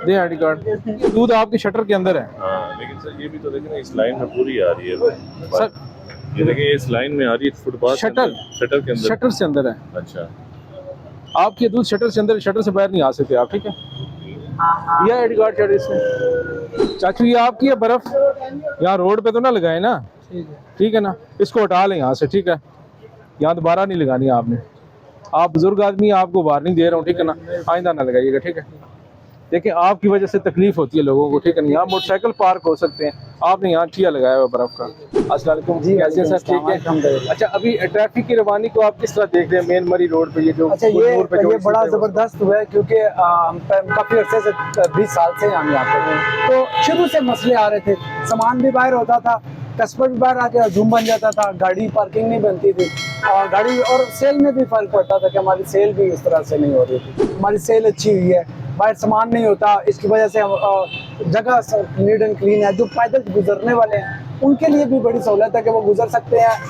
दे ID card. दूध आपके shutter के अंदर है। हाँ, लेकिन सर ये भी तो देखें ना, इस लाइन में पूरी आ रही है सर ये देखिए, इस लाइन में आ रही है फुटपाथ शटर के अंदर। शटर से अंदर है। अच्छा, आपके दूध शटर से अंदर, शटर से बाहर नहीं आ सकते आप, ठीक है। ये आईडी कार्ड शटर इसमें। चाचू ये आपकी है बर्फ, यहाँ रोड पे तो ना लगाए ना, ठीक है ना, इसको हटा लें यहाँ से, ठीक है। यहाँ दोबारा नहीं लगानी आपने, आप बुजुर्ग आदमी, आपको वार्निंग दे रहा हूँ, ठीक है ना, आइंदा ना लगाइएगा, ठीक है। देखिए आपकी वजह से तकलीफ होती है लोगों को, ठीक है ना। यहाँ मोटरसाइकिल पार्क हो सकते हैं, आपने यहाँ ठिया लगाया हुआ बर्फ का। अस्सलाम वालेकुम जी, कैसे सर, ठीक है। अच्छा, अभी ट्रैफिक की रवानी को आप किस तरह देख रहे हैं मेन मरी रोड पे? ये जो अच्छा, ये बड़ा जबरदस्त हुआ है, क्योंकि काफी अरसे से 20 साल से हम यहाँ पे, तो शुरू से मसले आ रहे थे, सामान भी बाहर होता था, कस्टमर भी बाहर आके हजूम बन जाता था, गाड़ी पार्किंग नहीं बनती थी, और गाड़ी और सेल में भी फर्क पड़ता था कि हमारी सेल भी इस तरह से नहीं हो रही थी। हमारी सेल अच्छी हुई है, बाहर सामान नहीं होता, इसकी वजह से जगह नीट एंड क्लीन है। जो पैदल गुजरने वाले हैं उनके लिए भी बड़ी सहूलत है कि वो गुजर सकते हैं।